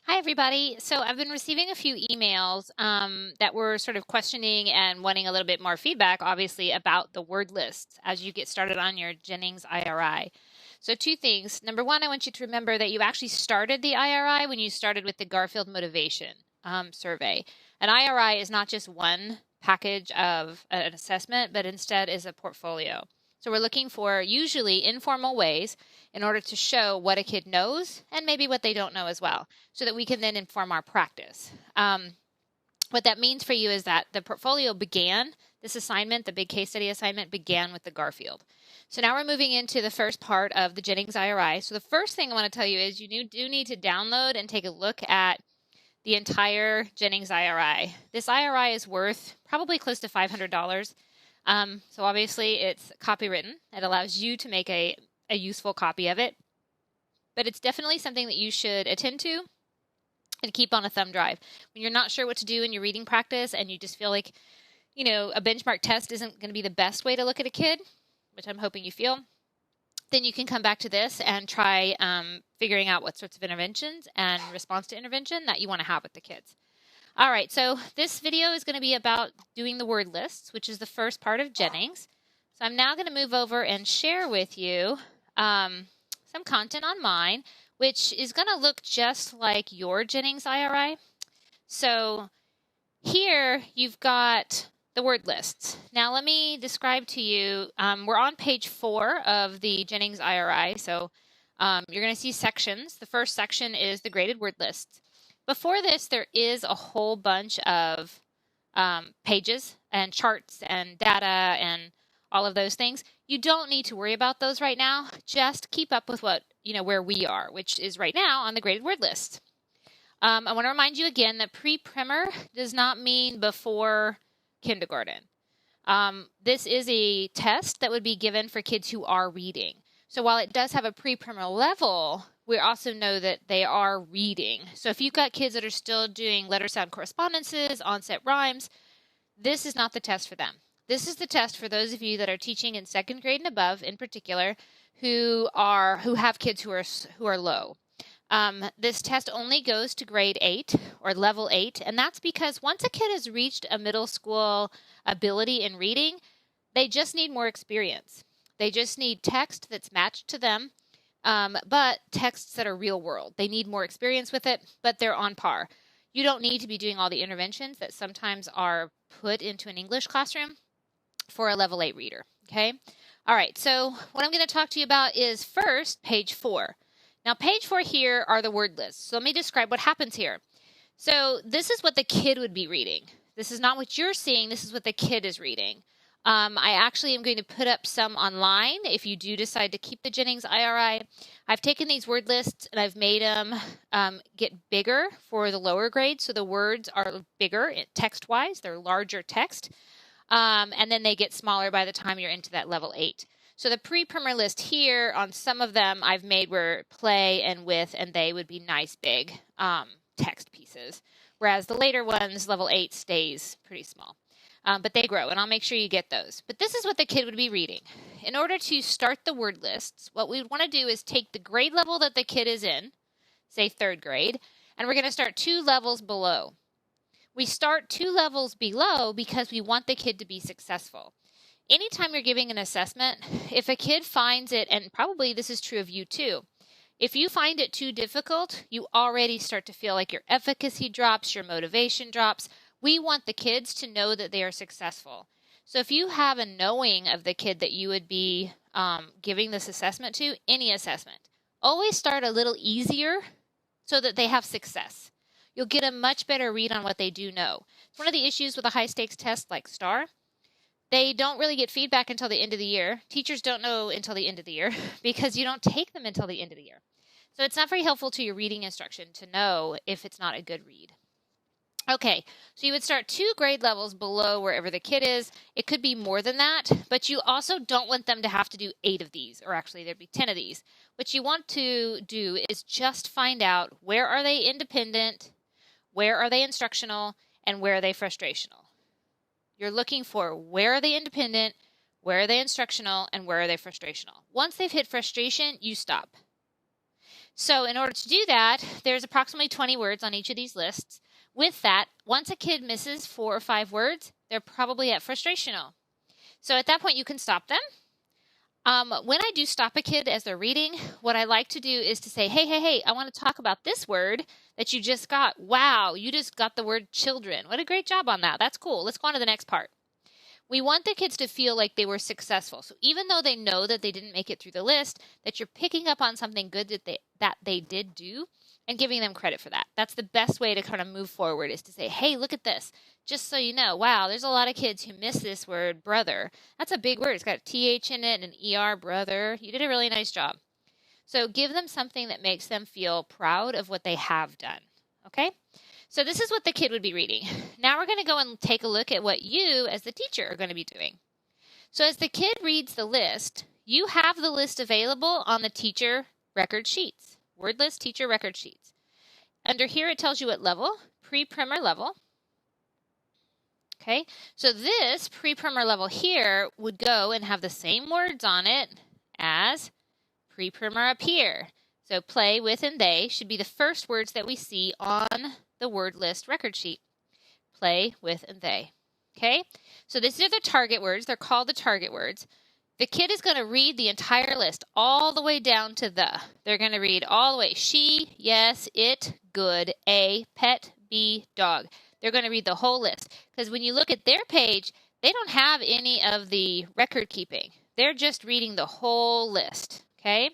Hi, everybody. So I've been receiving a few emails that were sort of questioning and wanting a little bit more feedback, obviously, about the word lists as you get started on your Jennings IRI. So two things. Number one, I want you to remember that you actually started the IRI when you started with the Garfield Motivation Survey. An IRI is not just one package of an assessment, but instead is a portfolio. So we're looking for usually informal ways in order to show what a kid knows and maybe what they don't know as well, so that we can then inform our practice. What that means for you is that the portfolio began, this assignment, the big case study assignment, began with the Garfield. So now we're moving into the first part of the Jennings IRI. So the first thing I want to tell you is you do need to download and take a look at the entire Jennings IRI. This IRI is worth probably close to $500. So obviously it's copywritten. It allows you to make a useful copy of it. But it's definitely something that you should attend to and keep on a thumb drive. When you're not sure what to do in your reading practice and you just feel like, a benchmark test isn't going to be the best way to look at a kid, which I'm hoping you feel, then you can come back to this and try figuring out what sorts of interventions and response to intervention that you want to have with the kids. All right, so this video is going to be about doing the word lists, which is the first part of Jennings. So I'm now going to move over and share with you some content on mine, which is going to look just like your Jennings IRI. So here you've got the word lists. Now let me describe to you, we're on page 4 of the Jennings IRI. So you're going to see sections. The first section is the graded word lists. Before this, there is a whole bunch of pages and charts and data and all of those things. You don't need to worry about those right now. Just keep up with what, where we are, which is right now on the graded word list. I want to remind you again that pre-primer does not mean before kindergarten. This is a test that would be given for kids who are reading. So while it does have a pre-primer level, we also know that they are reading. So if you've got kids that are still doing letter sound correspondences, onset rhymes, this is not the test for them. This is the test for those of you that are teaching in second grade and above, in particular, who have kids who are low. This test only goes to grade 8 or level 8, and that's because once a kid has reached a middle school ability in reading, they just need more experience. They just need text that's matched to them, but texts that are real world. They need more experience with it, but they're on par. You don't need to be doing all the interventions that sometimes are put into an English classroom for a level 8 reader, okay? All right, so what I'm going to talk to you about is first page 4. Now, page 4 here are the word lists. So let me describe what happens here. So this is what the kid would be reading. This is not what you're seeing. This is what the kid is reading. I actually am going to put up some online if you do decide to keep the Jennings IRI. I've taken these word lists and I've made them get bigger for the lower grades. So the words are bigger text-wise. They're larger text. And then they get smaller by the time you're into that level 8. So the pre-primer list here, on some of them I've made where play and with and they would be nice big text pieces. Whereas the later ones, level 8, stays pretty small. But they grow, and I'll make sure you get those. But this is what the kid would be reading. In order to start the word lists, what we want to do is take the grade level that the kid is in, say 3rd grade, and we're going to start 2 levels below. We start 2 levels below because we want the kid to be successful. Anytime you're giving an assessment, if a kid finds it, and probably this is true of you too, if you find it too difficult, you already start to feel like your efficacy drops, your motivation drops. We want the kids to know that they are successful. So if you have a knowing of the kid that you would be giving this assessment to, any assessment, always start a little easier so that they have success. You'll get a much better read on what they do know. It's one of the issues with a high-stakes test like STAR. They don't really get feedback until the end of the year. Teachers don't know until the end of the year because you don't take them until the end of the year. So it's not very helpful to your reading instruction to know if it's not a good read. Okay, so you would start 2 grade levels below wherever the kid is. It could be more than that, but you also don't want them to have to do 8 of these, or actually there'd be 10 of these. What you want to do is just find out where are they independent, where are they instructional, and where are they frustrational. You're looking for where are they independent, where are they instructional, and where are they frustrational. Once they've hit frustration, you stop. So in order to do that, there's approximately 20 words on each of these lists. With that, once a kid misses 4 or 5 words, they're probably at frustrational. So at that point, you can stop them. When I do stop a kid as they're reading, what I like to do is to say, hey, I want to talk about this word that you just got. Wow, you just got the word children. What a great job on that. That's cool. Let's go on to the next part. We want the kids to feel like they were successful. So even though they know that they didn't make it through the list, that you're picking up on something good that they did do and giving them credit for that. That's the best way to kind of move forward, is to say, hey, look at this. Just so you know, wow, there's a lot of kids who miss this word, brother. That's a big word. It's got a TH in it and an ER, brother. You did a really nice job. So give them something that makes them feel proud of what they have done. Okay? So this is what the kid would be reading. Now we're going to go and take a look at what you, as the teacher, are going to be doing. So as the kid reads the list, you have the list available on the teacher record sheets. Word list teacher record sheets. Under here it tells you what level, pre-primer level. Okay, so this pre-primer level here would go and have the same words on it as pre-primer up here. So play with and they should be the first words that we see on the word list record sheet. Play with and they. Okay, so these are the target words. They're called the target words. The kid is going to read the entire list all the way down to the. They're going to read all the way. She, yes, it, good, a, pet, b, dog. They're going to read the whole list. Because when you look at their page, they don't have any of the record keeping. They're just reading the whole list. Okay?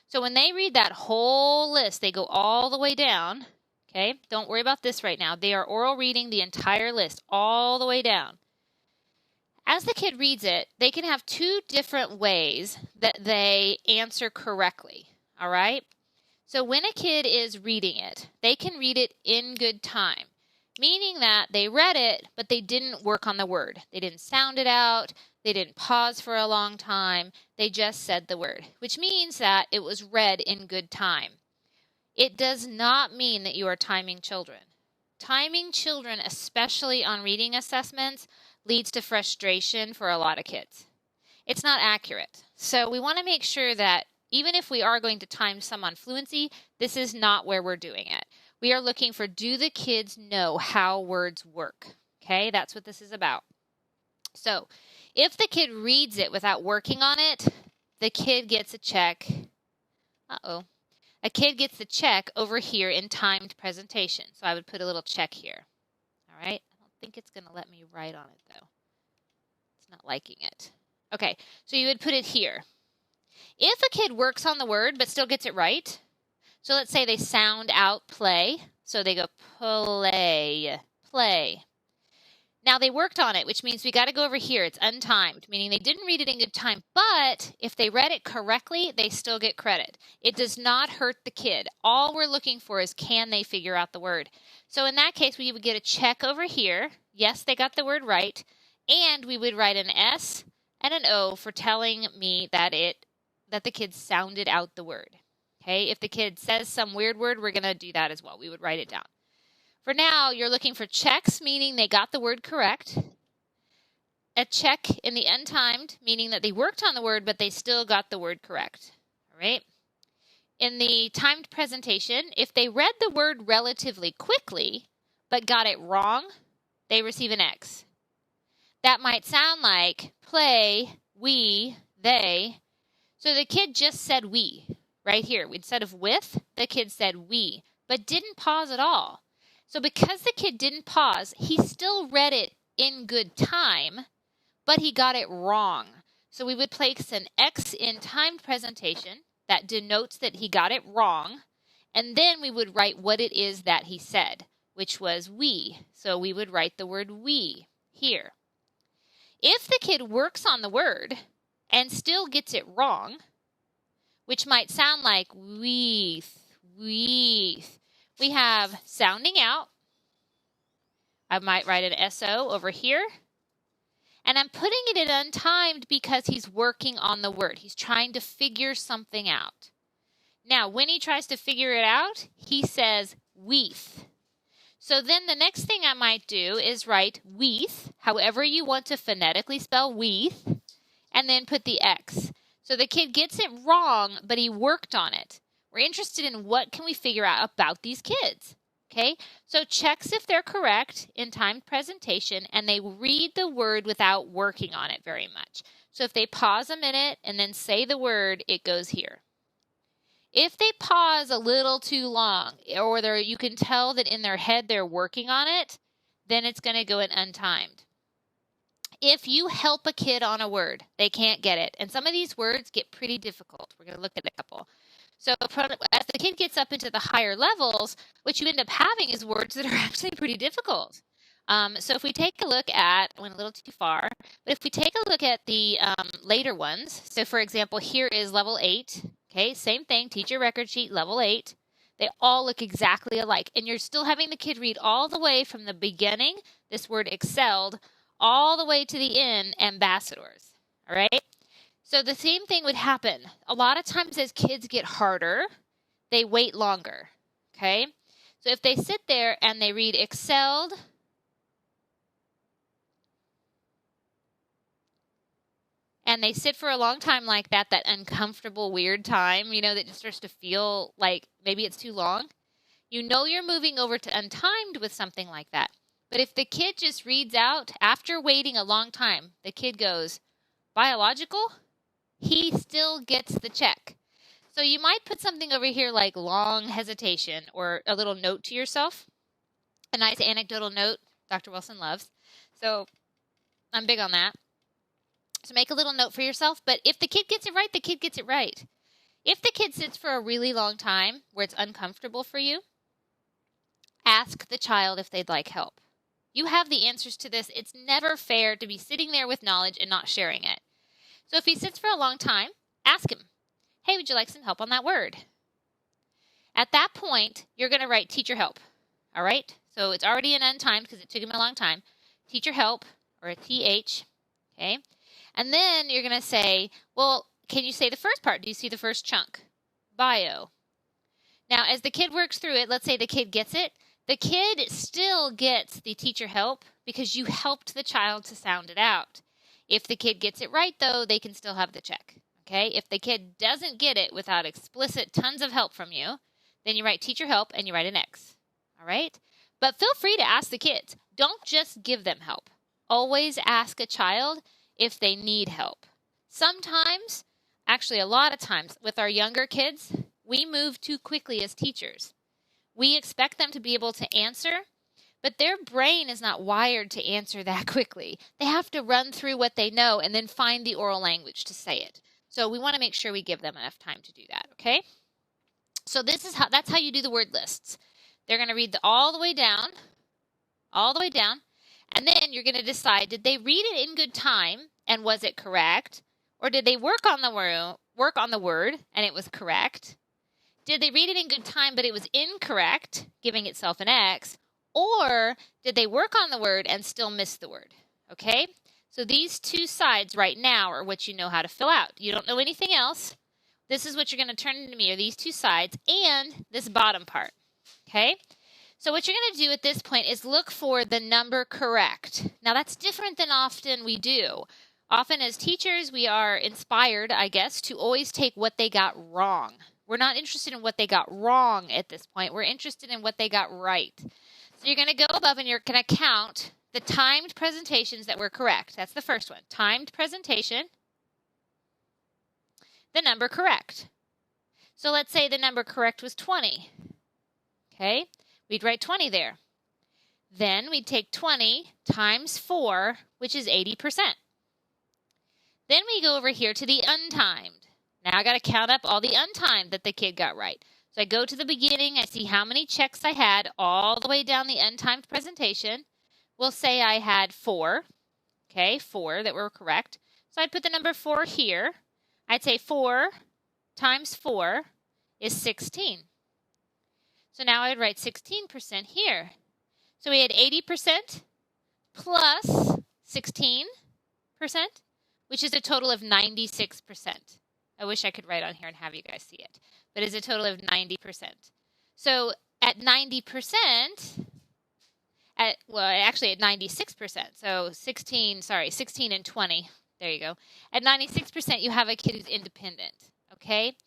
So when they read that whole list, they go all the way down. Okay? Don't worry about this right now. They are oral reading the entire list all the way down. As the kid reads it, they can have 2 different ways that they answer correctly, all right? So when a kid is reading it, they can read it in good time, meaning that they read it, but they didn't work on the word. They didn't sound it out. They didn't pause for a long time. They just said the word, which means that it was read in good time. It does not mean that you are timing children. Timing children, especially on reading assessments, leads to frustration for a lot of kids. It's not accurate. So we want to make sure that even if we are going to time some on fluency, this is not where we're doing it. We are looking for, do the kids know how words work? Okay, that's what this is about. So if the kid reads it without working on it, the kid gets a check. A kid gets the check over here in timed presentation. So I would put a little check here. All right. I think it's going to let me write on it, though. It's not liking it. Okay, so you would put it here. If a kid works on the word but still gets it right, so let's say they sound out play, so they go play, play. Now they worked on it, which means we got to go over here. It's untimed, meaning they didn't read it in good time, but if they read it correctly, they still get credit. It does not hurt the kid. All we're looking for is, can they figure out the word? So in that case, we would get a check over here. Yes, they got the word right. And we would write an S and an O for telling me that the kid sounded out the word. Okay, if the kid says some weird word, we're going to do that as well. We would write it down. For now, you're looking for checks, meaning they got the word correct. A check in the untimed, meaning that they worked on the word, but they still got the word correct. All right. In the timed presentation, if they read the word relatively quickly, but got it wrong, they receive an X. That might sound like play, we, they. So the kid just said we right here. Instead of with, the kid said we, but didn't pause at all. So because the kid didn't pause, he still read it in good time, but he got it wrong. So we would place an X in timed presentation that denotes that he got it wrong, and then we would write what it is that he said, which was we. So we would write the word we here. If the kid works on the word and still gets it wrong, which might sound like weeth, we have sounding out. I might write an SO over here. And I'm putting it in untimed because he's working on the word. He's trying to figure something out. Now, when he tries to figure it out, he says weeth. So then the next thing I might do is write weeth, however you want to phonetically spell weeth, and then put the X. So the kid gets it wrong, but he worked on it. We're interested in what can we figure out about these kids. Okay, so checks if they're correct in timed presentation and they read the word without working on it very much. So if they pause a minute and then say the word, it goes here. If they pause a little too long, or you can tell that in their head they're working on it, then it's going to go in untimed. If you help a kid on a word, they can't get it. And some of these words get pretty difficult. We're going to look at a couple. So as the kid gets up into the higher levels, what you end up having is words that are actually pretty difficult. So if we take a look at, I went a little too far, but if we take a look at the later ones, so for example, here is level 8. Okay, same thing, teacher record sheet, level 8. They all look exactly alike. And you're still having the kid read all the way from the beginning, this word excelled, all the way to the end, ambassadors. All right? So the same thing would happen. A lot of times as kids get harder, they wait longer. Okay? So if they sit there and they read excelled, and they sit for a long time like that uncomfortable, weird time, that just starts to feel like maybe it's too long, you're moving over to untimed with something like that. But if the kid just reads out, after waiting a long time, the kid goes, biological, he still gets the check. So you might put something over here like long hesitation or a little note to yourself. A nice anecdotal note Dr. Wilson loves. So I'm big on that. So make a little note for yourself. But if the kid gets it right, the kid gets it right. If the kid sits for a really long time where it's uncomfortable for you, ask the child if they'd like help. You have the answers to this. It's never fair to be sitting there with knowledge and not sharing it. So if he sits for a long time, ask him, hey, would you like some help on that word? At that point, you're going to write teacher help. All right? So it's already in untimed because it took him a long time. Teacher help, or a TH. Okay? And then you're going to say, well, can you say the first part? Do you see the first chunk? Bio. Now, as the kid works through it, let's say the kid gets it. The kid still gets the teacher help because you helped the child to sound it out. If the kid gets it right, though, they can still have the check. Okay? If the kid doesn't get it without explicit tons of help from you, then you write teacher help and you write an X. All right? But feel free to ask the kids. Don't just give them help. Always ask a child if they need help. Sometimes, actually a lot of times, with our younger kids, we move too quickly as teachers. We expect them to be able to answer, but their brain is not wired to answer that quickly. They have to run through what they know and then find the oral language to say it. So we want to make sure we give them enough time to do that, okay? So that's how you do the word lists. They're going to read all the way down, and then you're going to decide, did they read it in good time and was it correct? Or did they work on the word and it was correct? Did they read it in good time but it was incorrect, giving itself an X? Or did they work on the word and still miss the word? Okay? So these two sides right now are what you know how to fill out. You don't know anything else. This is what you're going to turn into me, are these two sides and this bottom part. Okay? So what you're going to do at this point is look for the number correct. Now that's different than often we do. Often as teachers, we are inspired, I guess, to always take what they got wrong. We're not interested in what they got wrong at this point. We're interested in what they got right. So you're going to go above and you're going to count the timed presentations that were correct. That's the first one. Timed presentation, the number correct. So let's say the number correct was 20. Okay? We'd write 20 there. Then we'd take 20 times 4, which is 80%. Then we go over here to the untimed. Now I got to count up all the untimed that the kid got right. So I go to the beginning, I see how many checks I had all the way down the untimed presentation. We'll say I had 4. Okay, 4 that were correct. So I'd put the number 4 here. I'd say 4 times 4 is 16. So now I would write 16% here. So we had 80% plus 16%, which is a total of 96%. I wish I could write on here and have you guys see it. But it's a total of 90%. So at 90%, actually at 96%. So 16 and 20. There you go. At 96%, you have a kid who's independent. Okay?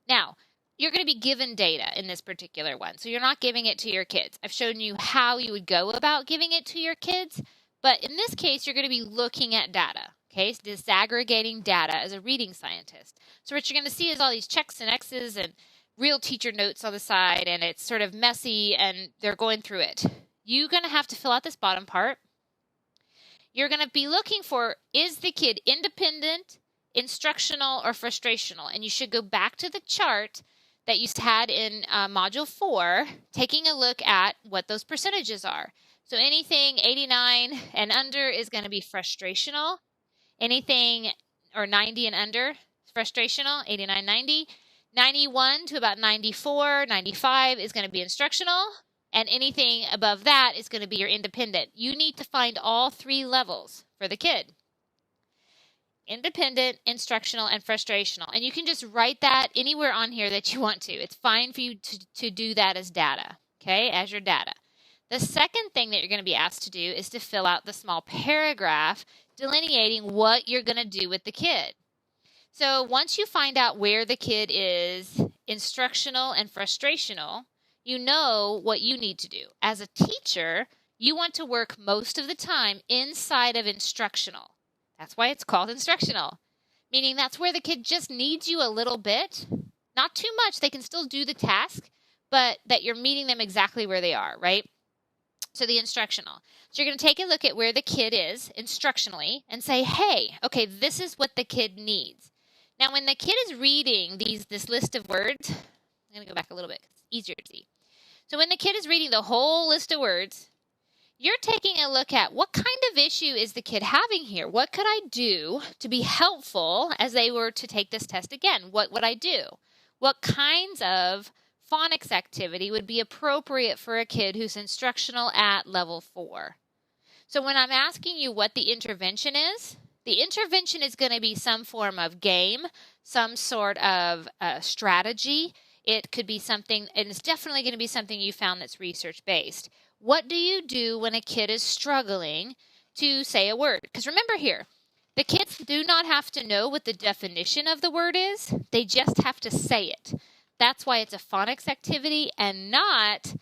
Now, you're going to be given data in this particular one. So you're not giving it to your kids. I've shown you how you would go about giving it to your kids. But in this case, you're going to be looking at data. Okay, so disaggregating data as a reading scientist. So what you're going to see is all these checks and X's and real teacher notes on the side, and it's sort of messy, and they're going through it. You're going to have to fill out this bottom part. You're going to be looking for, is the kid independent, instructional, or frustrational? And you should go back to the chart that you had in Module 4, taking a look at what those percentages are. So anything 89 and under is going to be frustrational. Anything or 90 and under, frustrational, 89, 90. 91 to about 94, 95 is going to be instructional. And anything above that is going to be your independent. You need to find all 3 levels for the kid. Independent, instructional, and frustrational. And you can just write that anywhere on here that you want to. It's fine for you to do that as data, okay, as your data. The second thing that you're going to be asked to do is to fill out the small paragraph delineating what you're going to do with the kid. So once you find out where the kid is instructional and frustrational, you know what you need to do. As a teacher, you want to work most of the time inside of instructional. That's why it's called instructional, meaning that's where the kid just needs you a little bit, not too much. They can still do the task, but that you're meeting them exactly where they are, right? So the instructional. So you're going to take a look at where the kid is instructionally and say, hey, okay, this is what the kid needs. Now, when the kid is reading this list of words, I'm going to go back a little bit because it's easier to see. So when the kid is reading the whole list of words, you're taking a look at what kind of issue is the kid having here? What could I do to be helpful as they were to take this test again? What would I do? What kinds of phonics activity would be appropriate for a kid who's instructional at level 4? So when I'm asking you what the intervention is going to be some form of game, some sort of strategy. It could be something, and it's definitely going to be something you found that's research-based. What do you do when a kid is struggling to say a word? Because remember here, the kids do not have to know what the definition of the word is. They just have to say it. That's why it's a phonics activity and not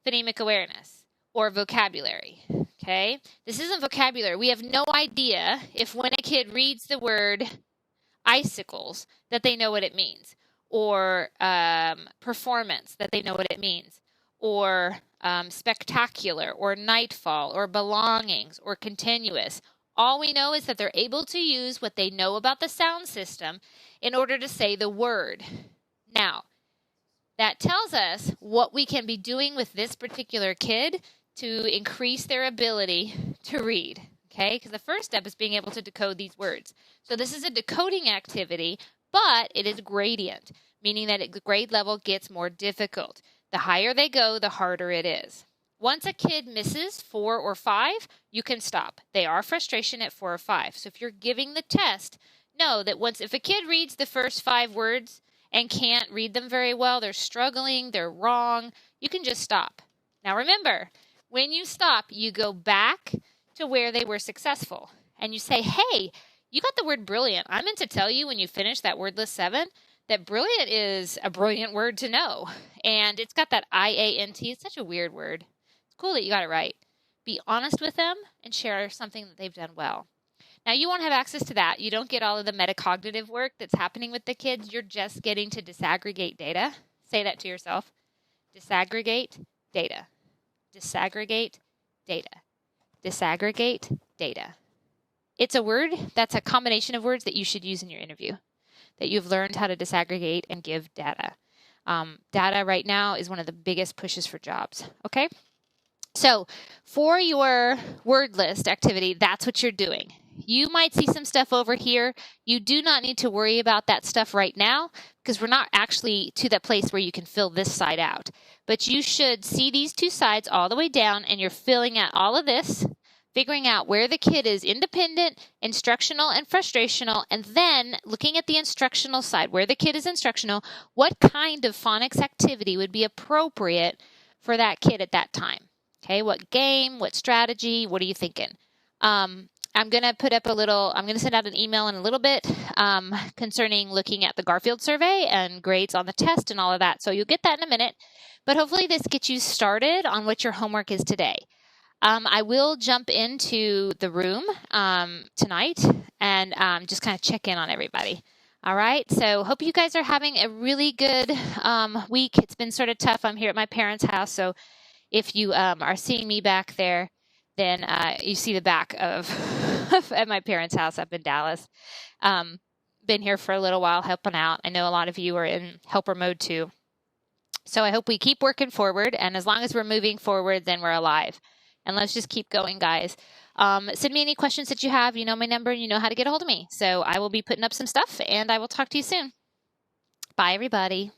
phonemic awareness or vocabulary. Okay? This isn't vocabulary. We have no idea if when a kid reads the word icicles that they know what it means, or performance that they know what it means, or spectacular, or nightfall, or belongings, or continuous. All we know is that they're able to use what they know about the sound system in order to say the word. Now, that tells us what we can be doing with this particular kid to increase their ability to read, okay? Because the first step is being able to decode these words. So this is a decoding activity, but it is gradient, meaning that the grade level gets more difficult. The higher they go, the harder it is. Once a kid misses 4 or 5, you can stop. They are frustration at 4 or 5. So if you're giving the test, know that if a kid reads the first 5 words and can't read them very well, they're struggling, they're wrong, you can just stop. Now remember, when you stop, you go back to where they were successful. And you say, hey, you got the word brilliant. I meant to tell you when you finish that word list 7 that brilliant is a brilliant word to know. And it's got that IANT. It's such a weird word. It's cool that you got it right. Be honest with them and share something that they've done well. Now, you won't have access to that. You don't get all of the metacognitive work that's happening with the kids. You're just getting to disaggregate data. Say that to yourself. Disaggregate data. Disaggregate data. Disaggregate data. It's a word that's a combination of words that you should use in your interview, that you've learned how to disaggregate and give data. Data right now is one of the biggest pushes for jobs, okay? So for your word list activity, that's what you're doing. You might see some stuff over here. You do not need to worry about that stuff right now because we're not actually to that place where you can fill this side out. But you should see these 2 sides all the way down, and you're filling out all of this, figuring out where the kid is independent, instructional, and frustrational, and then looking at the instructional side, where the kid is instructional, what kind of phonics activity would be appropriate for that kid at that time? Okay, what game, what strategy, what are you thinking? I'm going to send out an email in a little bit concerning looking at the Garfield survey and grades on the test and all of that. So you'll get that in a minute. But hopefully this gets you started on what your homework is today. I will jump into the room tonight and just kind of check in on everybody. All right. So hope you guys are having a really good week. It's been sort of tough. I'm here at my parents' house. So if you are seeing me back there, then you see the back of at my parents' house up in Dallas. Been here for a little while helping out. I know a lot of you are in helper mode too. So I hope we keep working forward. And as long as we're moving forward, then we're alive. And let's just keep going, guys. Send me any questions that you have. You know my number and you know how to get a hold of me. So I will be putting up some stuff and I will talk to you soon. Bye, everybody.